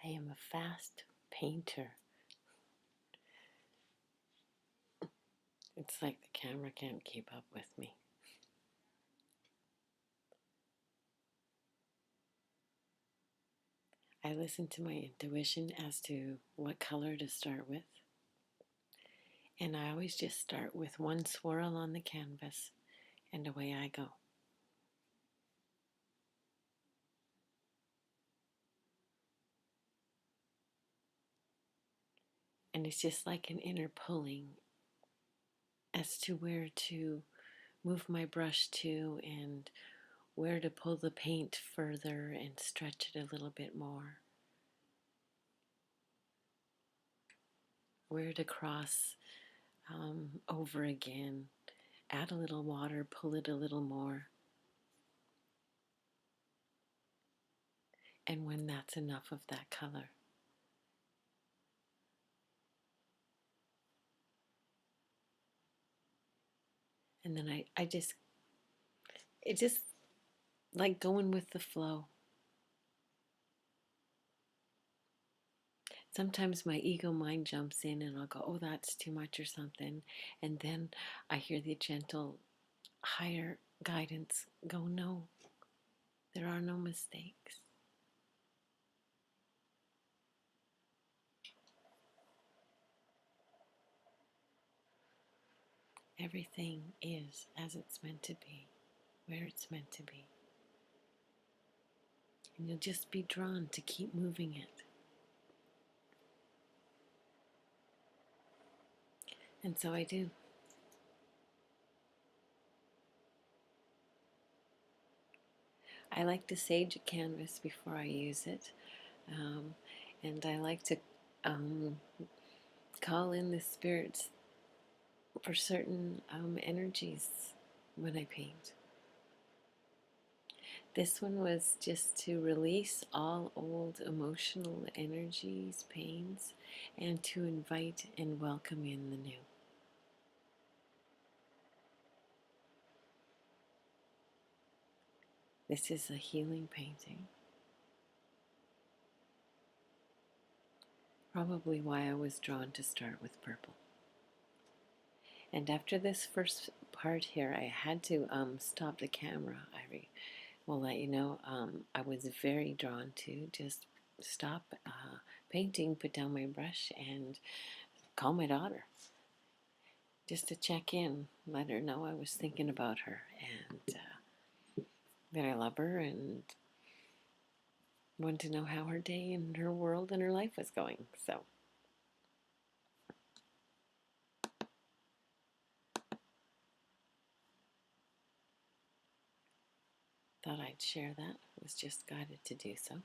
I am a fast painter. It's like the camera can't keep up with me. I listen to my intuition as to what color to start with. And I always just start with one swirl on the canvas and away I go. And it's just like an inner pulling as to where to move my brush to and where to pull the paint further and stretch it a little bit more. Where to cross over again, add a little water, pull it a little more. And when that's enough of that color. And then it just like going with the flow. Sometimes my ego mind jumps in and I'll go, oh, that's too much or something. And then I hear the gentle, higher guidance go, no, there are no mistakes. Everything is as it's meant to be, where it's meant to be. And you'll just be drawn to keep moving it. And so I do. I like to sage a canvas before I use it. And I like to call in the spirits for certain energies when I paint. This one was just to release all old emotional energies, pains, and to invite and welcome in the new. This is a healing painting. Probably why I was drawn to start with purple. And after this first part here, I had to stop the camera. I will let you know, I was very drawn to just stop painting, put down my brush, and call my daughter just to check in, let her know I was thinking about her and that I love her and wanted to know how her day and her world and her life was going. So thought I'd share that. I was just guided to do so.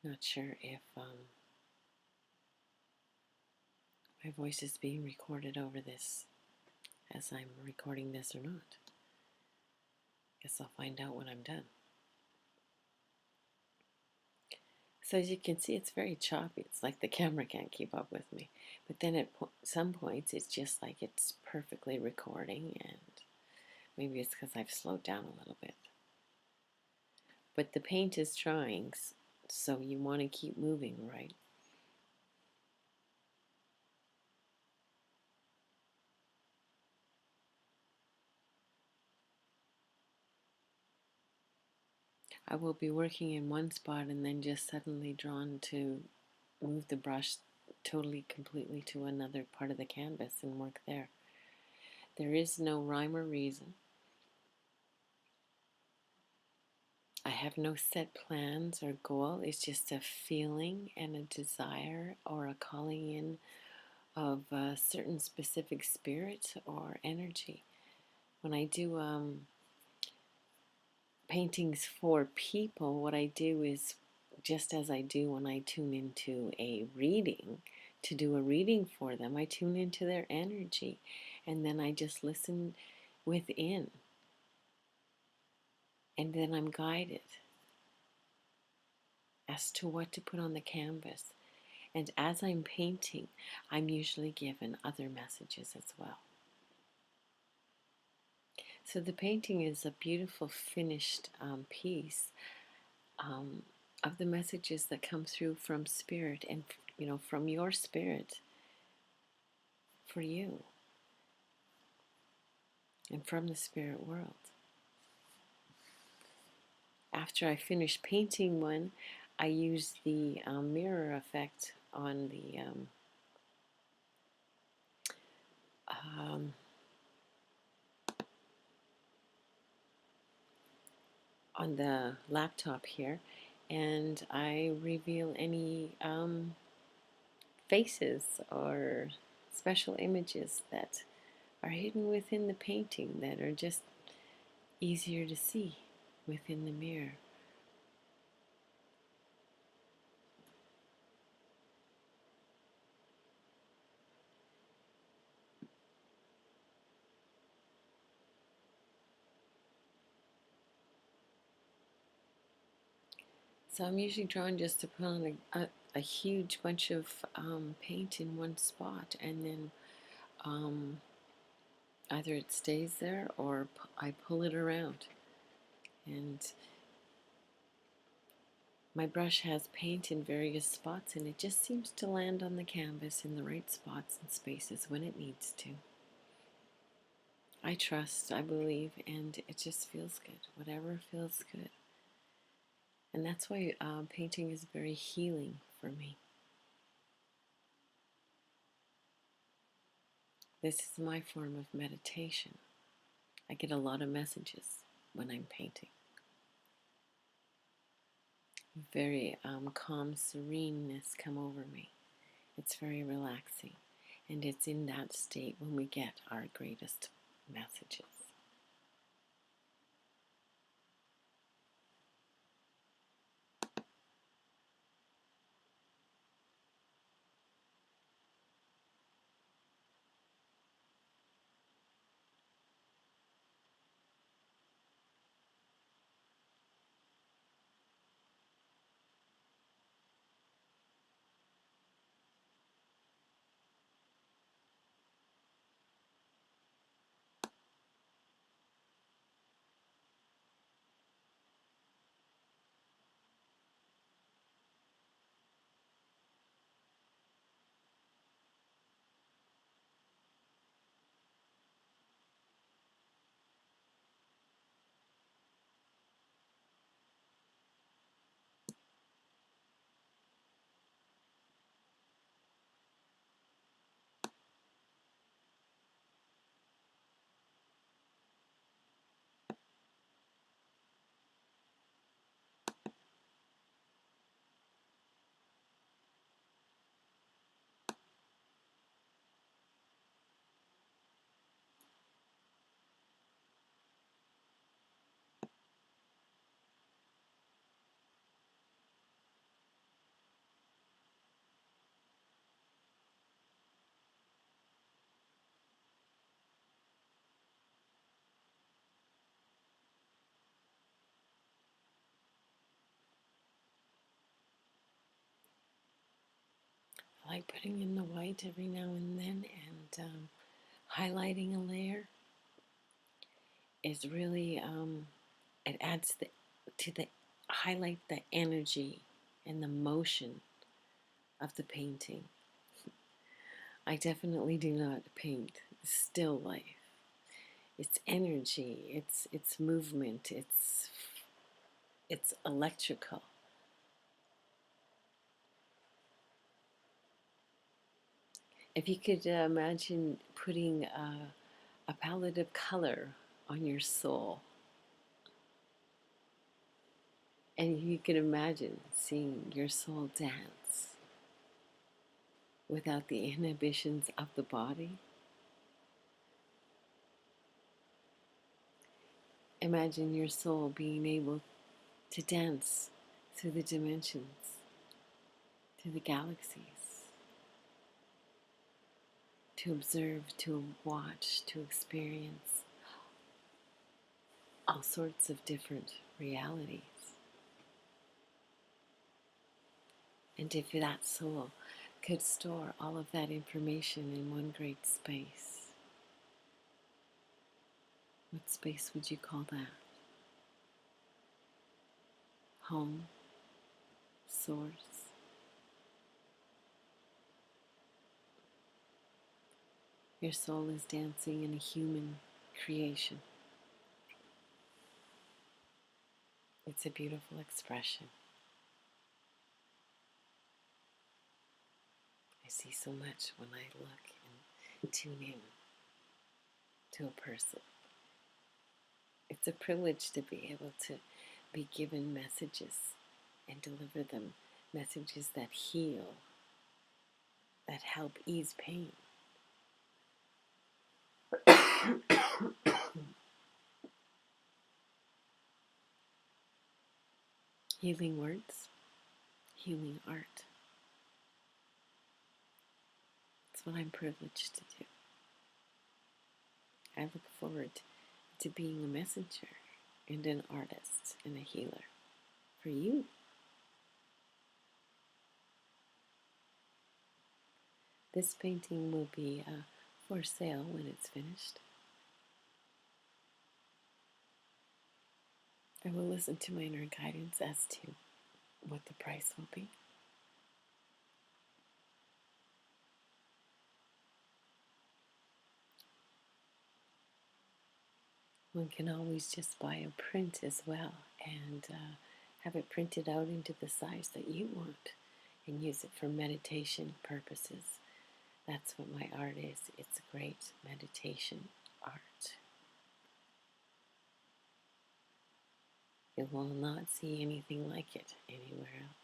Not sure if my voice is being recorded over this as I'm recording this or not. Guess I'll find out when I'm done. So as you can see, it's very choppy. It's like the camera can't keep up with me. But then at some points, it's just like it's perfectly recording, and maybe it's because I've slowed down a little bit. But the paint is trying, so you want to keep moving, right? I will be working in one spot and then just suddenly drawn to move the brush totally, completely to another part of the canvas and work there. There is no rhyme or reason. I have no set plans or goal. It's just a feeling and a desire or a calling in of a certain specific spirit or energy. When I do paintings for people, what I do is just as I do when I tune into a reading, to do a reading for them, I tune into their energy and then I just listen within. And then I'm guided as to what to put on the canvas. And as I'm painting, I'm usually given other messages as well. So the painting is a beautiful finished piece. of the messages that come through from spirit and, from your spirit for you and from the spirit world. After I finish painting one, I use the mirror effect um, on the laptop here, and I reveal any faces or special images that are hidden within the painting that are just easier to see within the mirror. So I'm usually drawn just to put on a huge bunch of paint in one spot, and then either it stays there or I pull it around. And my brush has paint in various spots, and it just seems to land on the canvas in the right spots and spaces when it needs to. I trust, I believe, and it just feels good. Whatever feels good. And that's why painting is very healing for me. This is my form of meditation. I get a lot of messages when I'm painting. Very calm sereneness come over me. It's very relaxing. And it's in that state when we get our greatest messages. I like putting in the white every now and then, and highlighting a layer is really, it adds to the highlight the energy and the motion of the painting. I definitely do not paint still life. It's energy, it's movement, it's electrical. If you could imagine putting a palette of color on your soul, and you could imagine seeing your soul dance without the inhibitions of the body. Imagine your soul being able to dance through the dimensions, through the galaxies, to observe, to watch, to experience all sorts of different realities. And if that soul could store all of that information in one great space, what space would you call that? Home? source. Your soul is dancing in a human creation. It's a beautiful expression. I see so much when I look and tune in to a person. It's a privilege to be able to be given messages and deliver them, messages that heal, that help ease pain. Healing words, healing art. It's what I'm privileged to do. I look forward to being a messenger and an artist and a healer for you. This painting will be for sale when it's finished. I will listen to my inner guidance as to what the price will be. One can always just buy a print as well and have it printed out into the size that you want and use it for meditation purposes. That's what my art is. It's a great meditation art. You will not see anything like it anywhere else.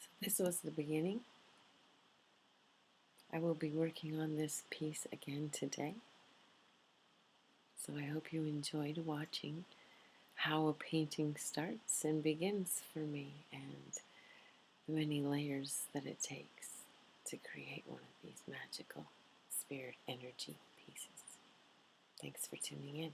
So this was the beginning. I will be working on this piece again today. So I hope you enjoyed watching how a painting starts and begins for me, and the many layers that it takes to create one of these magical spirit energy pieces. Thanks for tuning in.